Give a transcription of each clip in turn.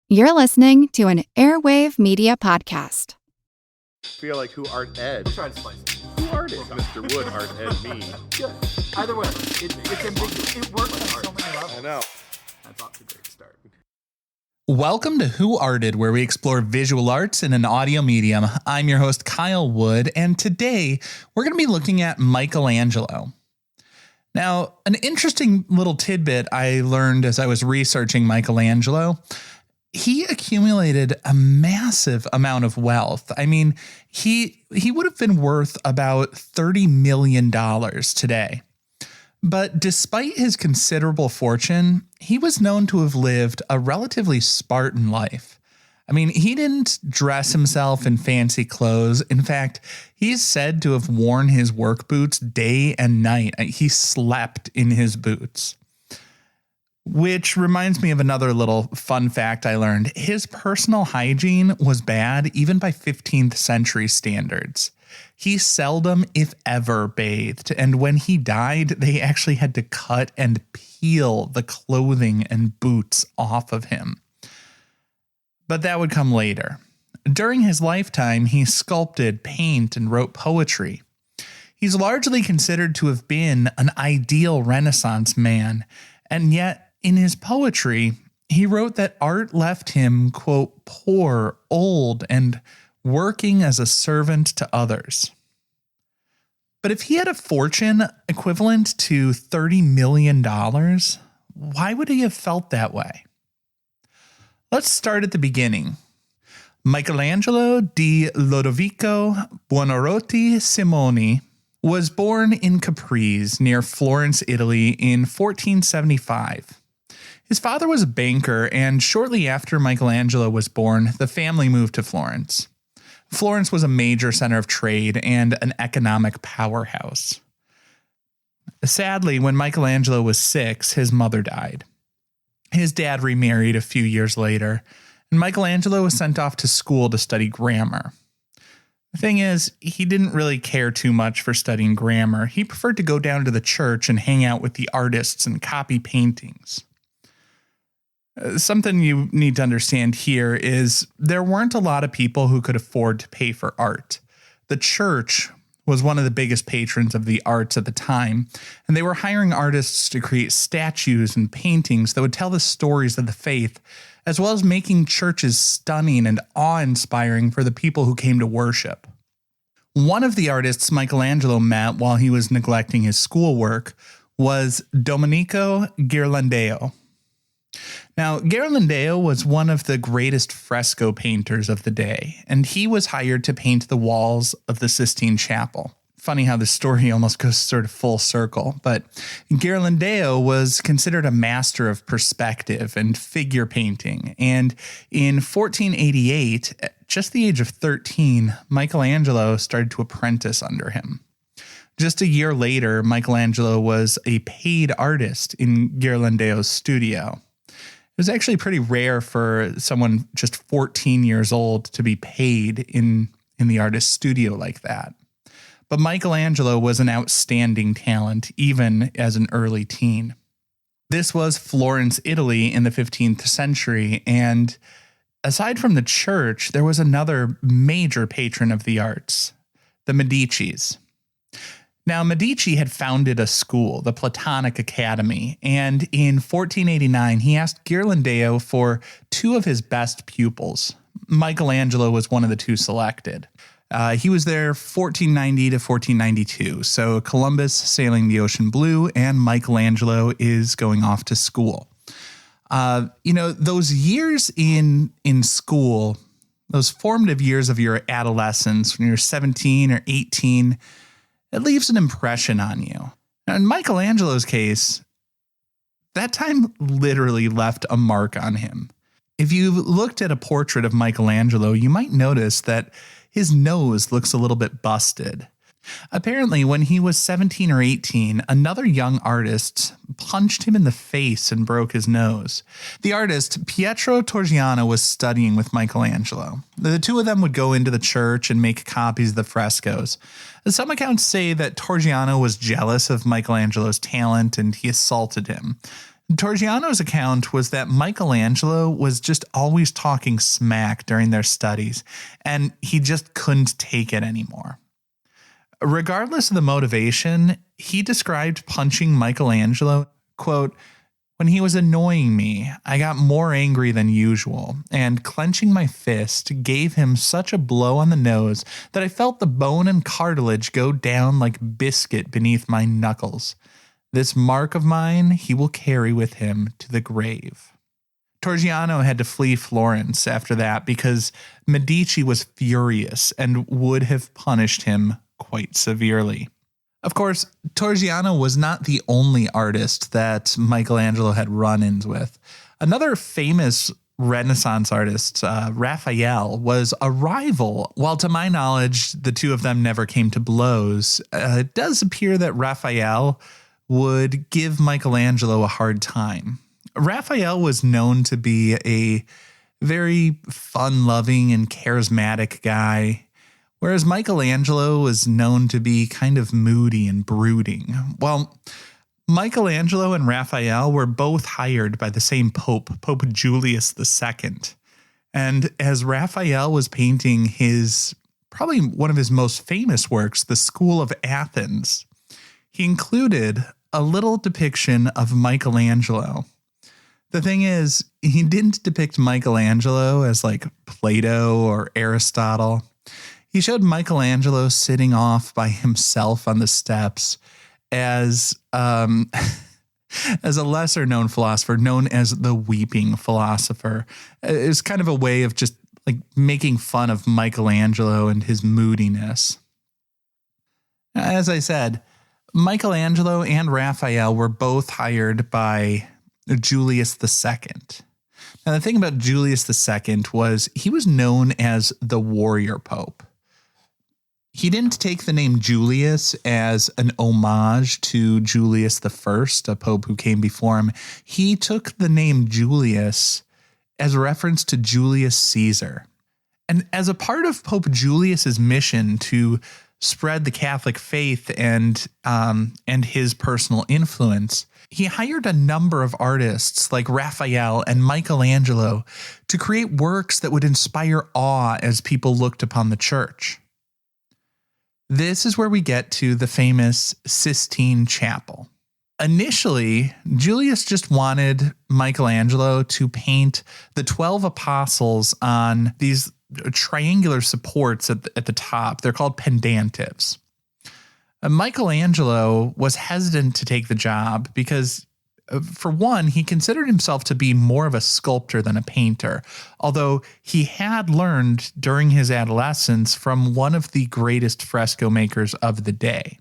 You're listening to an Airwave Media Podcast. Feel like who art ed? We'll try to spice it. Who art is Mr. Wood art ed me? Good. Either way, it's ambiguous. It works on so many levels. I know. That's off to a great start. Welcome to Who Arted, where we explore visual arts in an audio medium. I'm your host, Kyle Wood, and today we're going to be looking at Michelangelo. Now, an interesting little tidbit I learned as I was researching Michelangelo, he accumulated a massive amount of wealth. I mean, he would have been worth about $30 million today. But despite his considerable fortune, he was known to have lived a relatively Spartan life. I mean, he didn't dress himself in fancy clothes. In fact, he's said to have worn his work boots day and night. He slept in his boots. Which reminds me of another little fun fact I learned. His personal hygiene was bad even by 15th century standards. He seldom, if ever, bathed, and when he died, they actually had to cut and peel the clothing and boots off of him. But that would come later. During his lifetime, he sculpted, painted, and wrote poetry. He's largely considered to have been an ideal Renaissance man, and yet, in his poetry, he wrote that art left him, quote, poor, old, and working as a servant to others. But if he had a fortune equivalent to $30 million, why would he have felt that way? Let's start at the beginning. Michelangelo di Lodovico Buonarroti Simoni was born in Capri near Florence, Italy in 1475. His father was a banker, and shortly after Michelangelo was born, the family moved to Florence. Florence was a major center of trade and an economic powerhouse. Sadly, when Michelangelo was 6, his mother died. His dad remarried a few years later, and Michelangelo was sent off to school to study grammar. The thing is, he didn't really care too much for studying grammar. He preferred to go down to the church and hang out with the artists and copy paintings. Something you need to understand here is there weren't a lot of people who could afford to pay for art. The church was one of the biggest patrons of the arts at the time, and they were hiring artists to create statues and paintings that would tell the stories of the faith, as well as making churches stunning and awe-inspiring for the people who came to worship. One of the artists Michelangelo met while he was neglecting his schoolwork was Domenico Ghirlandaio. Now, Ghirlandaio was one of the greatest fresco painters of the day, and he was hired to paint the walls of the Sistine Chapel. Funny how the story almost goes sort of full circle, but Ghirlandaio was considered a master of perspective and figure painting, and in 1488, at just the age of 13, Michelangelo started to apprentice under him. Just a year later, Michelangelo was a paid artist in Ghirlandaio's studio. It was actually pretty rare for someone just 14 years old to be paid in the artist's studio like that. But Michelangelo was an outstanding talent, even as an early teen. This was Florence, Italy in the 15th century, and aside from the church, there was another major patron of the arts, the Medicis. Now, Medici had founded a school, the Platonic Academy, and in 1489, he asked Ghirlandaio for 2 of his best pupils. Michelangelo was one of the 2 selected. He was there 1490 to 1492, so Columbus sailing the ocean blue, and Michelangelo is going off to school. Those years in school, those formative years of your adolescence, when you're 17 or 18, it leaves an impression on you. Now, in Michelangelo's case, that time literally left a mark on him. If you looked at a portrait of Michelangelo, you might notice that his nose looks a little bit busted. Apparently, when he was 17 or 18, another young artist punched him in the face and broke his nose. The artist, Pietro Torrigiano, was studying with Michelangelo. The 2 of them would go into the church and make copies of the frescoes. Some accounts say that Torrigiano was jealous of Michelangelo's talent and he assaulted him. Torgiano's account was that Michelangelo was just always talking smack during their studies, and he just couldn't take it anymore. Regardless of the motivation, he described punching Michelangelo, quote, "When he was annoying me, I got more angry than usual, and clenching my fist gave him such a blow on the nose that I felt the bone and cartilage go down like biscuit beneath my knuckles. This mark of mine he will carry with him to the grave." Torgiano had to flee Florence after that because Medici was furious and would have punished him quite severely. Of course, Torgiano was not the only artist that Michelangelo had run-ins with. Another famous Renaissance artist, Raphael, was a rival. While to my knowledge, the two of them never came to blows, it does appear that Raphael would give Michelangelo a hard time. Raphael was known to be a very fun-loving and charismatic guy, whereas Michelangelo was known to be kind of moody and brooding. Well, Michelangelo and Raphael were both hired by the same Pope Julius II. And as Raphael was painting probably one of his most famous works, The School of Athens, he included a little depiction of Michelangelo. The thing is, he didn't depict Michelangelo as like Plato or Aristotle. He showed Michelangelo sitting off by himself on the steps as a lesser known philosopher known as the weeping philosopher. It's kind of a way of just like making fun of Michelangelo and his moodiness. As I said, Michelangelo and Raphael were both hired by Julius II. Now, the thing about Julius II was he was known as the warrior pope. He didn't take the name Julius as an homage to Julius I, a pope who came before him. He took the name Julius as a reference to Julius Caesar. And as a part of Pope Julius's mission to spread the Catholic faith and his personal influence, he hired a number of artists like Raphael and Michelangelo to create works that would inspire awe as people looked upon the church. This is where we get to the famous Sistine Chapel. Initially, Julius just wanted Michelangelo to paint the 12 apostles on these triangular supports at the top. They're called pendentives. Michelangelo was hesitant to take the job because, for one, he considered himself to be more of a sculptor than a painter, although he had learned during his adolescence from one of the greatest fresco makers of the day.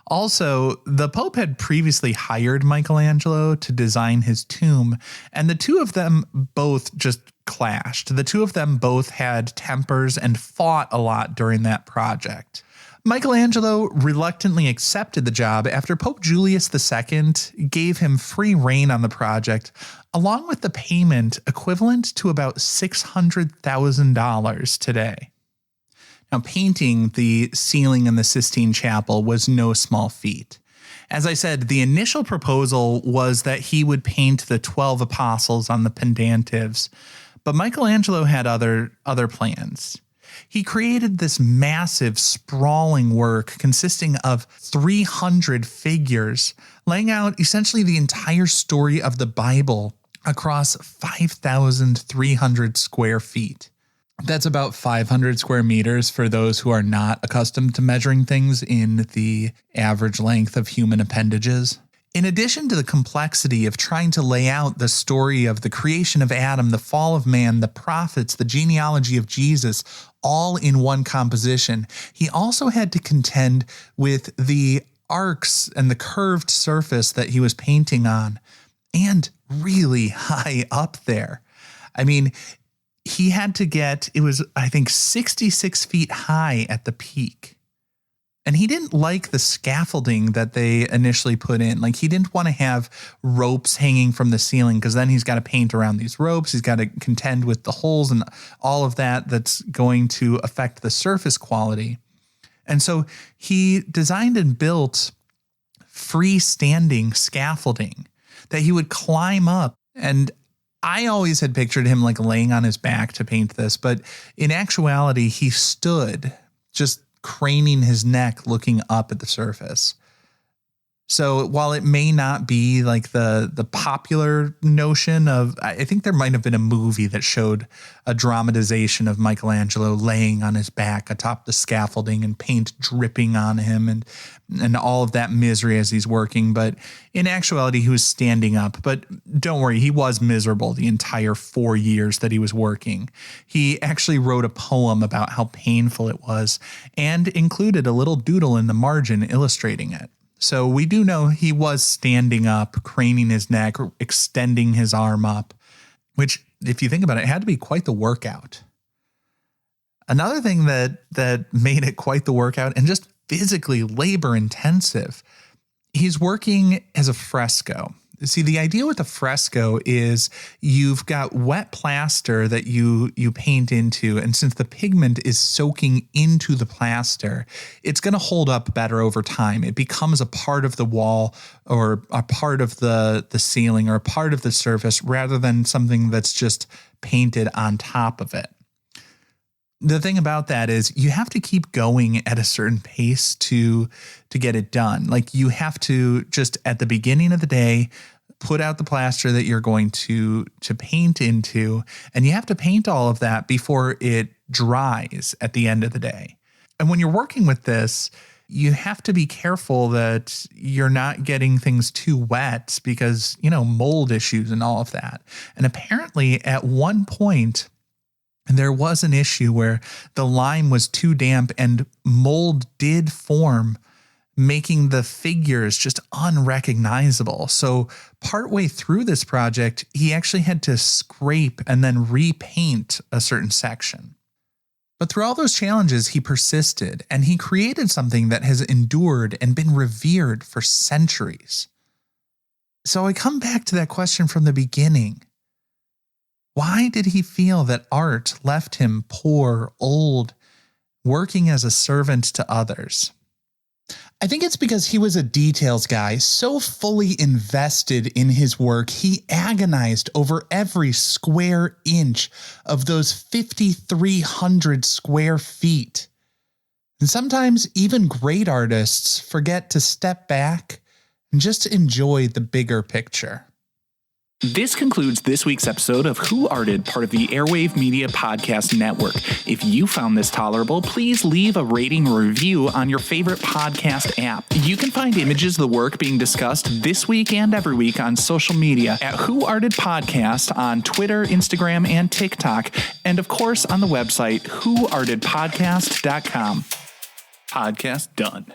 Also, the Pope had previously hired Michelangelo to design his tomb, and the two of them both just clashed. The two of them both had tempers and fought a lot during that project. Michelangelo reluctantly accepted the job after Pope Julius II gave him free rein on the project, along with the payment equivalent to about $600,000 today. Now, painting the ceiling in the Sistine Chapel was no small feat. As I said, the initial proposal was that he would paint the 12 apostles on the pendentives, but Michelangelo had other plans. He created this massive, sprawling work consisting of 300 figures, laying out essentially the entire story of the Bible across 5,300 square feet. That's about 500 square meters for those who are not accustomed to measuring things in the average length of human appendages. In addition to the complexity of trying to lay out the story of the creation of Adam, the fall of man, the prophets, the genealogy of Jesus, all in one composition, he also had to contend with the arcs and the curved surface that he was painting on, and really high up there. I mean, he had to it was, I think, 66 feet high at the peak. And he didn't like the scaffolding that they initially put in. Like, he didn't want to have ropes hanging from the ceiling because then he's got to paint around these ropes. He's got to contend with the holes and all of that that's going to affect the surface quality. And so he designed and built freestanding scaffolding that he would climb up. And I always had pictured him like laying on his back to paint this, but in actuality, he stood just craning his neck, looking up at the surface. So while it may not be like the popular notion of, I think there might have been a movie that showed a dramatization of Michelangelo laying on his back atop the scaffolding and paint dripping on him and all of that misery as he's working. But in actuality, he was standing up. But don't worry, he was miserable the entire 4 years that he was working. He actually wrote a poem about how painful it was and included a little doodle in the margin illustrating it. So we do know he was standing up, craning his neck, extending his arm up, which, if you think about it, had to be quite the workout. Another thing that made it quite the workout and just physically labor intensive, he's working as a fresco. See, the idea with a fresco is you've got wet plaster that you paint into, and since the pigment is soaking into the plaster, it's going to hold up better over time. It becomes a part of the wall or a part of the ceiling or a part of the surface rather than something that's just painted on top of it. The thing about that is you have to keep going at a certain pace to get it done. Like you have to just at the beginning of the day, put out the plaster that you're going to paint into, and you have to paint all of that before it dries at the end of the day. And when you're working with this, you have to be careful that you're not getting things too wet because, mold issues and all of that. And apparently at one point, there was an issue where the lime was too damp and mold did form, making the figures just unrecognizable. So partway through this project, he actually had to scrape and then repaint a certain section. But through all those challenges, he persisted and he created something that has endured and been revered for centuries. So I come back to that question from the beginning. Why did he feel that art left him poor, old, working as a servant to others? I think it's because he was a details guy, so fully invested in his work, he agonized over every square inch of those 5,300 square feet. And sometimes even great artists forget to step back and just enjoy the bigger picture. This concludes this week's episode of Who Arted, part of the Airwave Media Podcast Network. If you found this tolerable, please leave a rating or review on your favorite podcast app. You can find images of the work being discussed this week and every week on social media at Who Arted Podcast on Twitter, Instagram, and TikTok, and of course on the website whoartedpodcast.com. Podcast done.